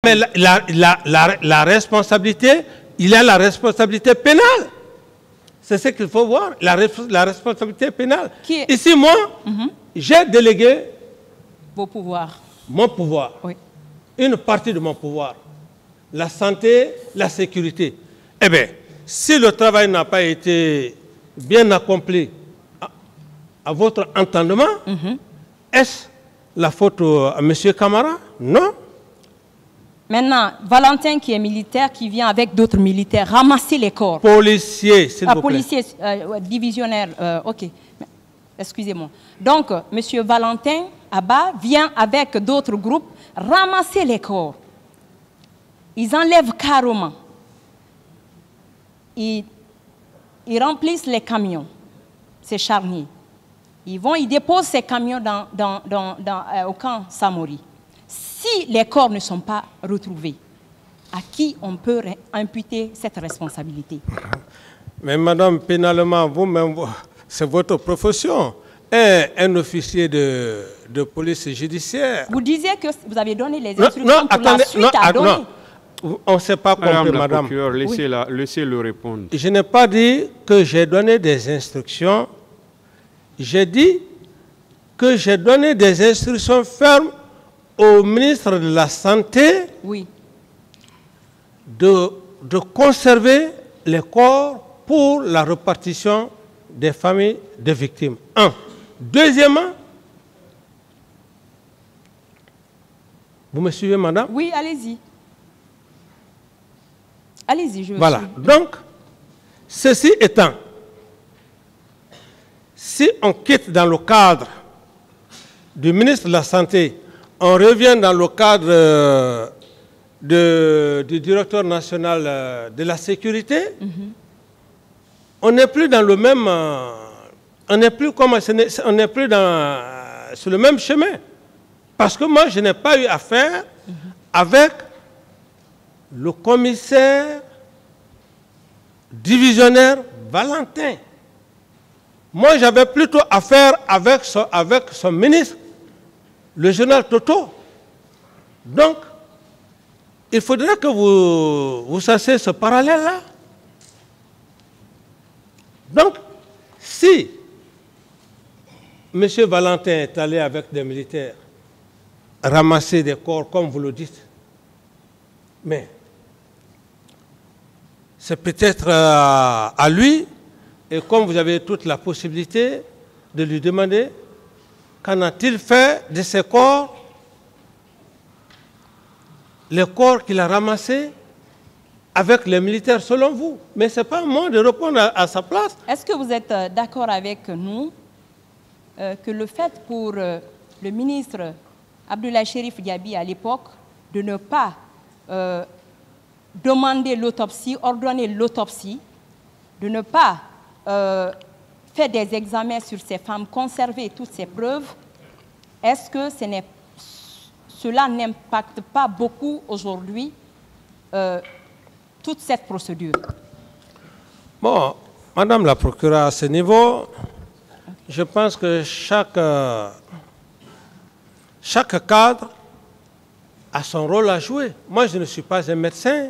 Mais la responsabilité, il y a la responsabilité pénale. C'est ce qu'il faut voir, la responsabilité pénale. Ici, moi, j'ai délégué vos pouvoirs. Mon pouvoir. Oui. Une partie de mon pouvoir. La santé, la sécurité. Eh bien, si le travail n'a pas été bien accompli à votre entendement, est-ce la faute à M. Camara? Non. Maintenant, Valentin qui est militaire, qui vient avec d'autres militaires, ramasser les corps. Policier, s'il vous plaît. Policier, divisionnaire, ok. Excusez-moi. Donc, M. Valentin Abba vient avec d'autres groupes ramasser les corps. Ils enlèvent carrément. Ils remplissent les camions, ces charniers. Ils déposent ces camions au camp Samori. Si les corps ne sont pas retrouvés, à qui on peut imputer cette responsabilité? Mais madame, pénalement, vous-même, c'est votre profession. Un officier de police judiciaire. Vous disiez que vous avez donné les instructions pour la suite à donner. Non, on ne s'est pas compris, madame. Laissez-le répondre. Je n'ai pas dit que j'ai donné des instructions. J'ai dit que j'ai donné des instructions fermes au ministre de la Santé de conserver les corps pour la répartition des familles de victimes. Un. Deuxièmement, vous me suivez, madame? Oui, allez-y. Allez-y, je veux. Voilà. Donc, ceci étant, si on quitte dans le cadre du ministre de la Santé, on revient dans le cadre du directeur national de la sécurité, on n'est plus dans le même... on n'est plus sur le même chemin. Parce que moi, je n'ai pas eu affaire avec le commissaire divisionnaire Valentin. Moi, j'avais plutôt affaire avec son ministre, le général Toto. Donc, il faudrait que vous sachiez ce parallèle-là. Donc, si M. Valentin est allé avec des militaires ramasser des corps, comme vous le dites, mais c'est peut-être à lui, et comme vous avez toute la possibilité de lui demander qu'en a-t-il fait de ces corps, les corps qu'il a ramassés avec les militaires selon vous. Mais ce n'est pas à moi de répondre à sa place. Est-ce que vous êtes d'accord avec nous que le fait pour le ministre Abdoulaye Chérif Diaby à l'époque de ne pas demander l'autopsie, ordonner l'autopsie, de ne pas faire des examens sur ces femmes, conserver toutes ces preuves, est-ce que cela n'impacte pas beaucoup aujourd'hui toute cette procédure? Bon, madame la procureure, à ce niveau, je pense que chaque cadre a son rôle à jouer. Moi, je ne suis pas un médecin.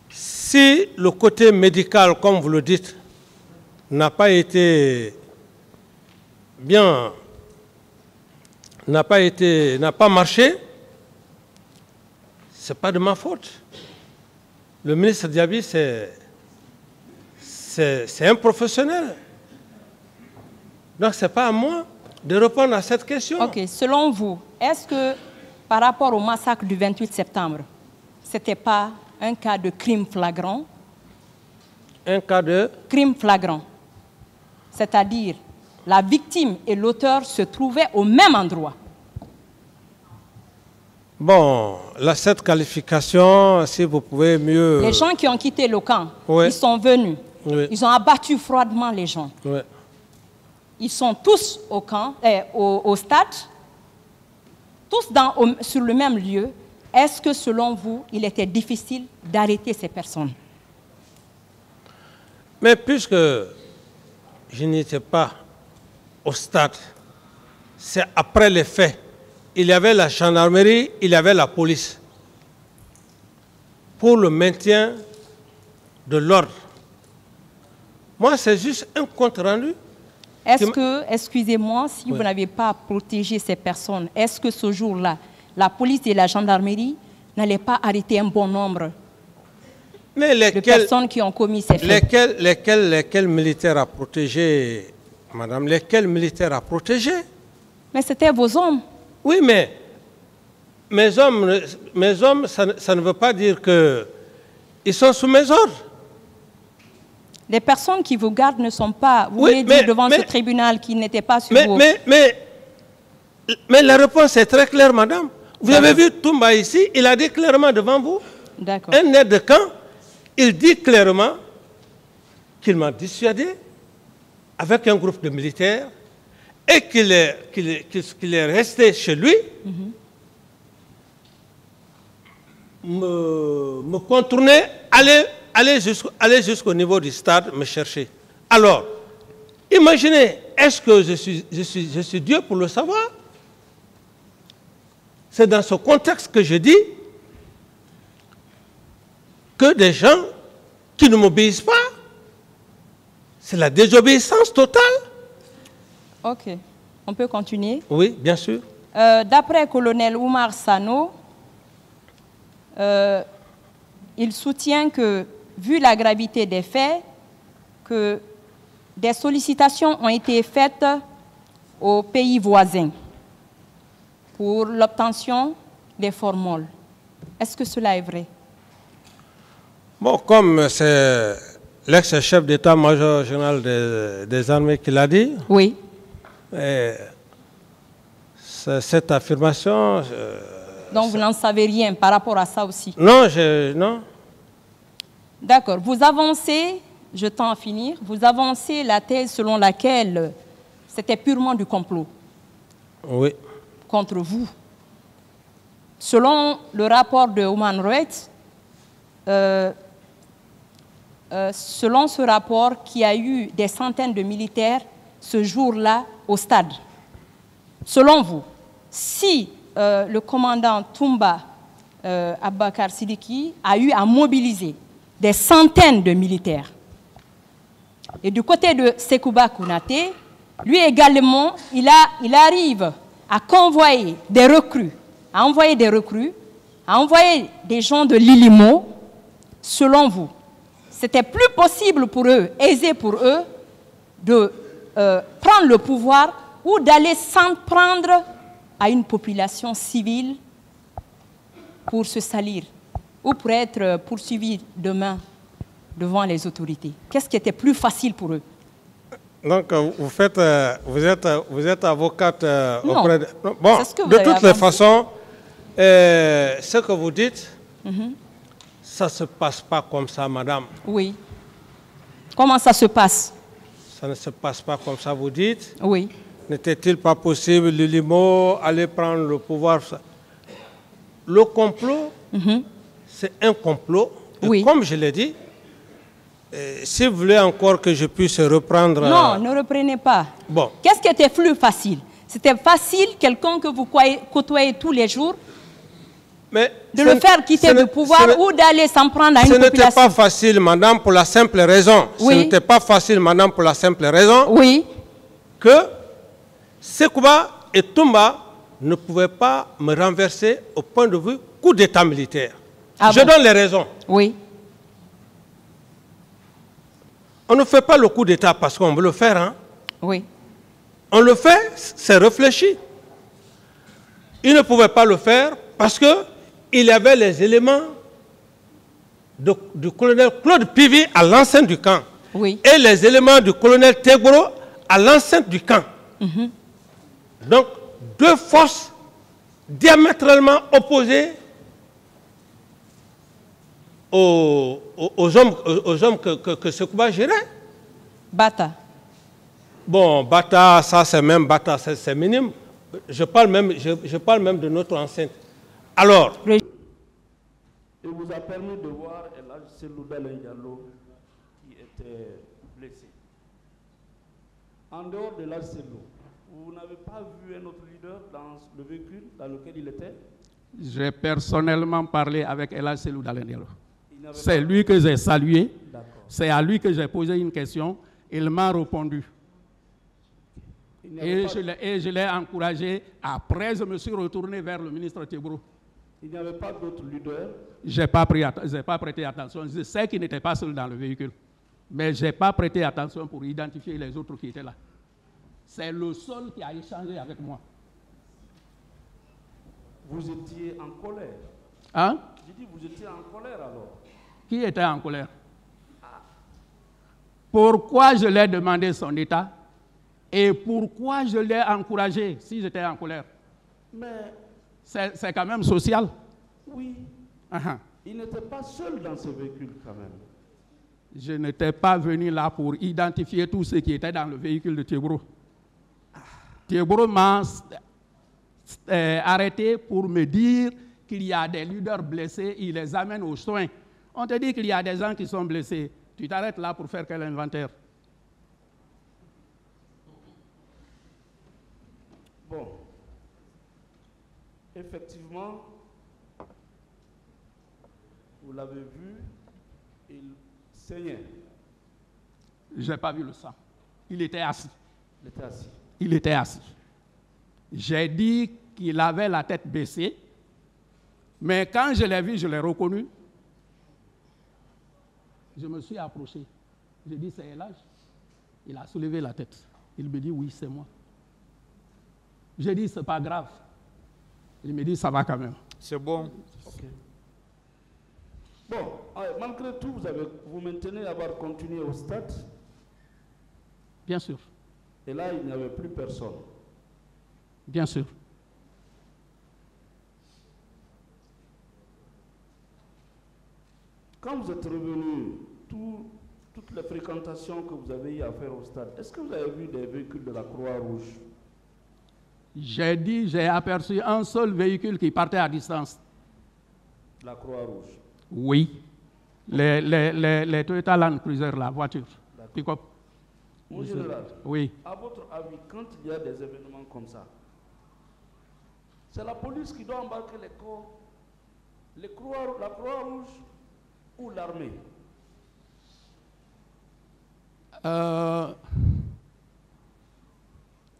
Si le côté médical, comme vous le dites, n'a pas été bien, n'a pas marché, ce n'est pas de ma faute. Le ministre Diaby, c'est un professionnel. Donc, ce n'est pas à moi de répondre à cette question. Ok, selon vous, est-ce que par rapport au massacre du 28 septembre, ce n'était pas un cas de crime flagrant? Un cas de crime flagrant. C'est-à-dire, la victime et l'auteur se trouvaient au même endroit. Bon, cette qualification, si vous pouvez mieux... Les gens qui ont quitté le camp, oui. Ils sont venus. Oui. Ils ont abattu froidement les gens. Oui. Ils sont tous au camp, au stade, tous sur le même lieu. Est-ce que, selon vous, il était difficile d'arrêter ces personnes? Mais puisque je n'étais pas au stade, c'est après les faits il y avait la gendarmerie, il y avait la police pour le maintien de l'ordre. Moi, c'est juste un compte rendu. Est-ce que, excusez-moi, si Oui. vous n'avez pas protégé ces personnes, est-ce que ce jour-là, la police et la gendarmerie n'allaient pas arrêter un bon nombre Mais de personnes qui ont commis ces faits? lesquels militaires a protégé, madame, lesquels militaires a protégé? Mais c'était vos hommes. Oui, mais mes hommes, ça ne veut pas dire qu'ils sont sous mes ordres. Les personnes qui vous gardent ne sont pas, vous Oui, voulez dire devant ce tribunal qui n'étaient pas sur vous. Mais la réponse est très claire, madame. Vous avez vu Toumba ici, il a dit clairement devant vous, D'accord. un aide de camp, il dit clairement qu'il m'a dissuadé avec un groupe de militaires et qu'il est resté chez lui, me contourner, aller jusqu'au niveau du stade, me chercher. Alors, imaginez, est-ce que je suis Dieu pour le savoir? C'est dans ce contexte que je dis que des gens qui ne m'obéissent pas, c'est la désobéissance totale. Ok. On peut continuer? Oui, bien sûr. D'après colonel Oumar Sano, il soutient que, vu la gravité des faits, que des sollicitations ont été faites aux pays voisins pour l'obtention des formules. Est-ce que cela est vrai? Bon, comme c'est l'ex-chef d'état-major général des armées qui l'a dit, Oui. cette affirmation... Donc vous n'en savez rien par rapport à ça aussi? Non, non. D'accord. Vous avancez, je tends à finir, vous avancez la thèse selon laquelle c'était purement du complot. Oui. Contre vous. Selon le rapport de Human Rights, selon ce rapport, qu'il y a eu des centaines de militaires ce jour-là au stade. Selon vous, si le commandant Toumba Abakar Sidiki a eu à mobiliser des centaines de militaires, et du côté de Sekouba Kounaté, lui également, il arrive à convoyer des recrues, à envoyer des gens de l'Ilimo. Selon vous, c'était plus possible pour eux, aisé pour eux, de prendre le pouvoir ou d'aller s'en prendre à une population civile pour se salir ou pour être poursuivis demain devant les autorités? Qu'est-ce qui était plus facile pour eux? Donc, vous êtes avocate auprès de... Bon, de toutes les façons, ce que vous dites, ça ne se passe pas comme ça, madame. Oui. Comment ça se passe? Ça ne se passe pas comme ça, vous dites. Oui. N'était-il pas possible, l'Ilimo, aller prendre le pouvoir? Le complot, c'est un complot. Et oui. Comme je l'ai dit, si vous voulez encore que je puisse reprendre... Non, ne reprenez pas. Bon. Qu'est-ce qui était plus facile? C'était facile, quelqu'un que vous côtoyez tous les jours, mais de le faire quitter du pouvoir ou d'aller s'en prendre à une population? Ce n'était pas facile, madame, pour la simple raison. Oui. Ce n'était pas facile, madame, pour la simple raison oui. que Sekouba et Toumba ne pouvaient pas me renverser au point de vue coup d'État militaire. Ah je donne les raisons. Oui. On ne fait pas le coup d'État parce qu'on veut le faire. Hein? Oui. On le fait, c'est réfléchi. Ils ne pouvaient pas le faire parce qu'il y avait les éléments du colonel Claude Pivi à l'enceinte du camp. Oui. Et les éléments du colonel Tegoro à l'enceinte du camp. Donc, deux forces diamétralement opposées aux hommes que Sekouba gérait. Bata. Bon, Bata, ça c'est même Bata, c'est minime. Je parle même de notre enceinte. Alors, il vous a permis de voir Elhadj Cellou Dalein Diallo qui était blessé. En dehors de Elhadj Cellou, Vous n'avez pas vu un autre leader dans le véhicule dans lequel il était? J'ai personnellement parlé avec Elhadji Cellou Dalein Diallo. C'est lui que j'ai salué. C'est à lui que j'ai posé une question. Il m'a répondu. Et je l'ai encouragé. Après, je me suis retourné vers le ministre Théobrou. Il n'y avait pas d'autres leaders? Je n'ai pas prêté attention. Je sais qu'il n'était pas seul dans le véhicule. Mais je n'ai pas prêté attention pour identifier les autres qui étaient là. C'est le seul qui a échangé avec moi. Vous étiez en colère? Hein? J'ai dit, vous étiez en colère alors? Qui était en colère? Pourquoi je l'ai demandé son état? Et pourquoi je l'ai encouragé si j'étais en colère? Mais c'est quand même social. oui, il n'était pas seul dans ce véhicule quand même. Je n'étais pas venu là pour identifier tous ceux qui étaient dans le véhicule de Théobrou. Théobrou m'a arrêté pour me dire qu'il y a des leaders blessés, il les amène aux soins. On te dit qu'il y a des gens qui sont blessés. Tu t'arrêtes là pour faire quel inventaire? Bon, effectivement, vous l'avez vu, il saignait. Je n'ai pas vu le sang. Il était assis. Il était assis. Il était assis. J'ai dit qu'il avait la tête baissée, mais quand je l'ai vu, je l'ai reconnu. Je me suis approché. J'ai dit, c'est Elhadji. Il a soulevé la tête. Il me dit, oui, c'est moi. J'ai dit, c'est pas grave. Il me dit, ça va quand même. C'est bon. Okay. Bon, malgré tout, vous maintenez avoir continué au stade? Bien sûr. Et là, il n'y avait plus personne? Bien sûr. Quand vous êtes revenu, toutes les fréquentations que vous avez eu à faire au stade, est-ce que vous avez vu des véhicules de la Croix-Rouge? J'ai dit, j'ai aperçu un seul véhicule qui partait à distance. La Croix-Rouge? Oui. Les Toyota Land Cruiser, la voiture. Pick-up. Mon général, oui. À votre avis, quand il y a des événements comme ça, c'est la police qui doit embarquer les corps, la Croix-Rouge ou l'armée? En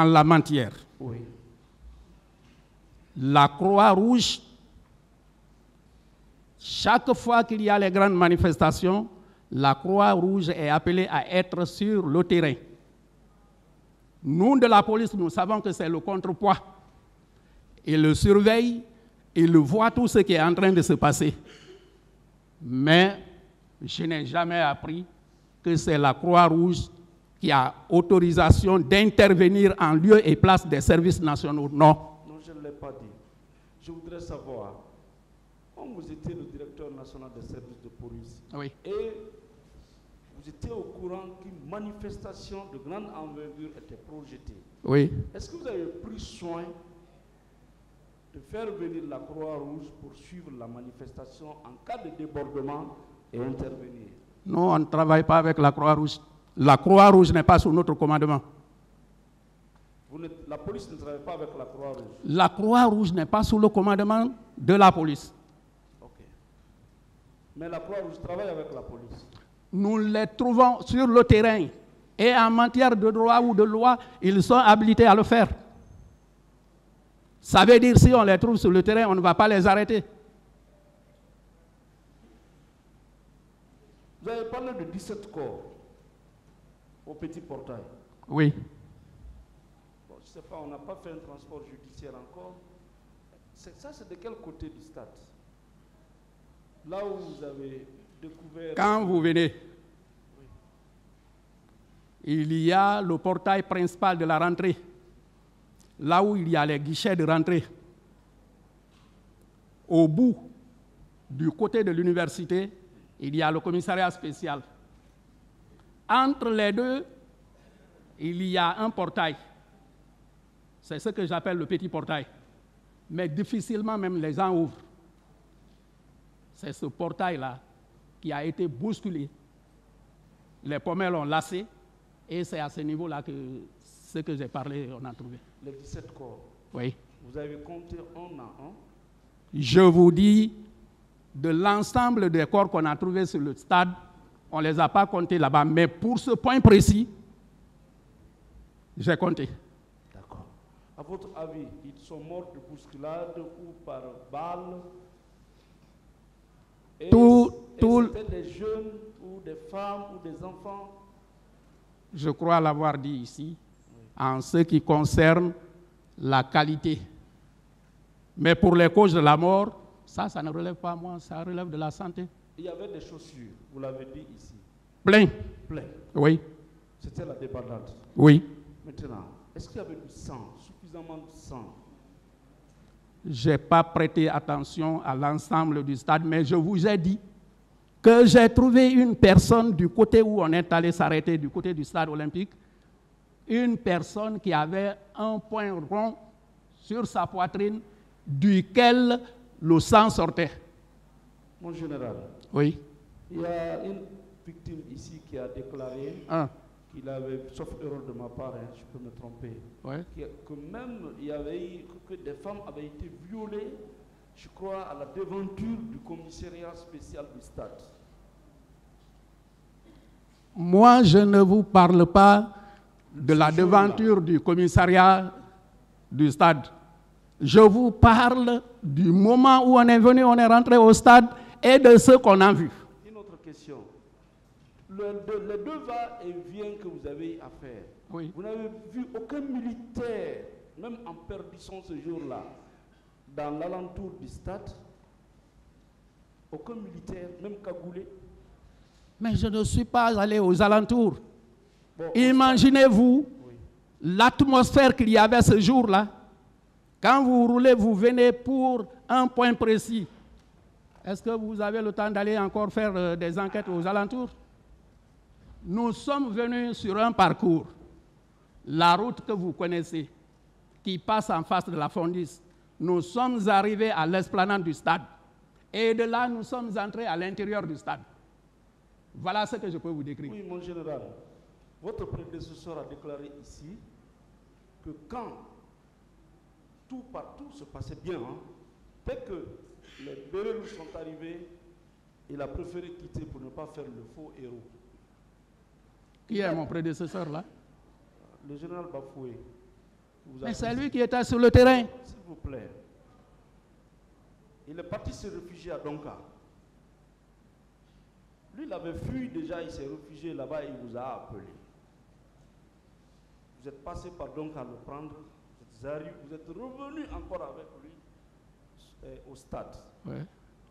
la matière. Oui. La Croix-Rouge, chaque fois qu'il y a les grandes manifestations, la Croix-Rouge est appelée à être sur le terrain. Nous, de la police, nous savons que c'est le contrepoids. Il le surveille, il voit tout ce qui est en train de se passer. Mais je n'ai jamais appris que c'est la Croix-Rouge qui a autorisation d'intervenir en lieu et place des services nationaux. Non. Non, je ne l'ai pas dit. Je voudrais savoir, comme vous étiez le directeur national des services de police, oui. Et vous étiez au courant qu'une manifestation de grande envergure était projetée. Oui. Est-ce que vous avez pris soin de faire venir la Croix-Rouge pour suivre la manifestation en cas de débordement et intervenir? Non, on ne travaille pas avec la Croix-Rouge. La Croix-Rouge n'est pas sous notre commandement. La police ne travaille pas avec la Croix-Rouge? La Croix-Rouge n'est pas sous le commandement de la police. Ok. Mais la Croix-Rouge travaille avec la police? Nous les trouvons sur le terrain. Et en matière de droit ou de loi, ils sont habilités à le faire. Ça veut dire si on les trouve sur le terrain, on ne va pas les arrêter. Vous avez parlé de 17 corps au Petit Portail. Oui. Bon, je ne sais pas, on n'a pas fait un transport judiciaire encore. Ça, c'est de quel côté du stade? Là où vous avez découvert... Quand vous venez, il y a le portail principal de la rentrée, là où il y a les guichets de rentrée. Au bout, du côté de l'université, il y a le commissariat spécial. Entre les deux, il y a un portail. C'est ce que j'appelle le petit portail. Mais difficilement même les gens ouvrent. C'est ce portail-là qui a été bousculé. Les pommelles ont lassé et c'est à ce niveau-là que ce que j'ai parlé, on a trouvé. Les 17 corps, Oui. vous avez compté un à un? Je vous dis, de l'ensemble des corps qu'on a trouvés sur le stade, on ne les a pas comptés là-bas. Mais pour ce point précis, j'ai compté. D'accord. À votre avis, ils sont morts de bousculade ou par balle? Et c'était des jeunes ou des femmes ou des enfants? Je crois l'avoir dit ici, en ce qui concerne la qualité. Mais pour les causes de la mort, ça ne relève pas moi, ça relève de la santé. Il y avait des chaussures, vous l'avez dit ici. Plein. Plein. Oui. C'était la débandade. Oui. Maintenant, est-ce qu'il y avait du sang, suffisamment de sang? Je n'ai pas prêté attention à l'ensemble du stade, mais je vous ai dit que j'ai trouvé une personne du côté où on est allé s'arrêter, du côté du stade olympique, une personne qui avait un point rond sur sa poitrine duquel le sang sortait. Mon général, Oui. il y a une victime ici qui a déclaré qu'il avait, sauf erreur de ma part, je peux me tromper, que même il y avait eu, que des femmes avaient été violées, je crois, à la devanture du commissariat spécial du stade. Moi, je ne vous parle pas de la devanture du commissariat du stade. Je vous parle du moment où on est venu, on est rentré au stade et de ce qu'on a vu. Une autre question. Les deux va-et-vient que vous avez à faire, Oui. vous n'avez vu aucun militaire, même en perdition ce jour-là, dans l'alentour du stade? Aucun militaire, même cagoulé? Mais je ne suis pas allé aux alentours. Bon, Imaginez-vous l'atmosphère qu'il y avait ce jour-là. Quand vous roulez, vous venez pour un point précis. Est-ce que vous avez le temps d'aller encore faire des enquêtes aux alentours? Nous sommes venus sur un parcours, la route que vous connaissez, qui passe en face de la Fondis. Nous sommes arrivés à l'esplanade du stade. Et de là, nous sommes entrés à l'intérieur du stade. Voilà ce que je peux vous décrire. Oui, mon général, votre prédécesseur a déclaré ici que quand tout partout se passait bien, dès que les Bérélous sont arrivés, il a préféré quitter pour ne pas faire le faux héros. Qui est mon prédécesseur là? Le général Bafoué. Mais c'est lui qui était sur le terrain. S'il vous plaît. Il est parti se réfugier à Donka. Lui, il avait fui déjà, il s'est réfugié là-bas et il vous a appelé. Vous êtes passé par Donka à le prendre, vous êtes revenu encore avec lui au stade. Ouais.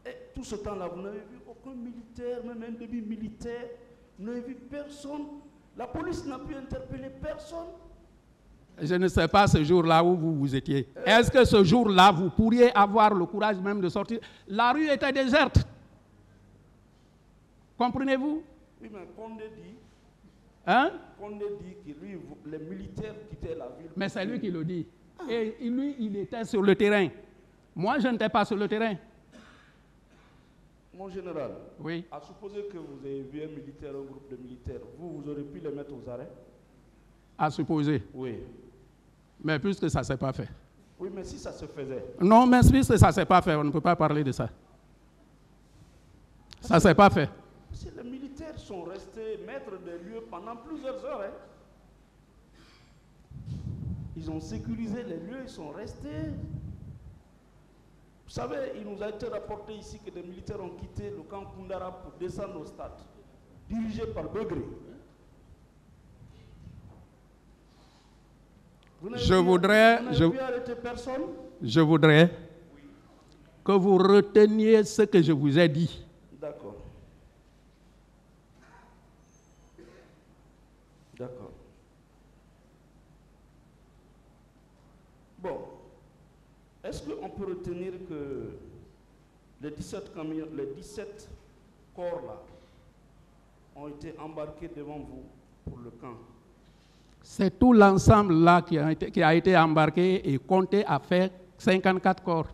Et tout ce temps-là, vous n'avez vu aucun militaire, même un demi-militaire, vous n'avez vu personne. La police n'a pu interpeller personne. Je ne sais pas ce jour-là où vous étiez. Est-ce que ce jour-là, vous pourriez avoir le courage même de sortir? La rue était déserte. Comprenez-vous? Oui, mais Condé dit, Condé dit que lui, les militaires quittaient la ville. Mais c'est lui qui le dit. Et lui, il était sur le terrain. Moi, je n'étais pas sur le terrain. Mon général, oui. À supposer que vous avez vu un militaire, un groupe de militaires, vous aurez pu les mettre aux arrêts? À supposer? Oui. Mais puisque ça ne s'est pas fait. Oui, mais si ça se faisait? Non, mais puisque ça ne s'est pas fait, on ne peut pas parler de ça. Ça ne s'est pas fait. Si les militaires sont restés maîtres des lieux pendant plusieurs heures, ils ont sécurisé les lieux, ils sont restés. Vous savez, il nous a été rapporté ici que des militaires ont quitté le camp Koundara pour descendre au stade, dirigé par Begré. Je voudrais que vous reteniez ce que je vous ai dit. D'accord. D'accord. Bon. Est-ce qu'on peut retenir que les 17 camions, les 17 corps là ont été embarqués devant vous pour le camp? C'est tout l'ensemble là qui a été embarqué et compté à faire 54 corps.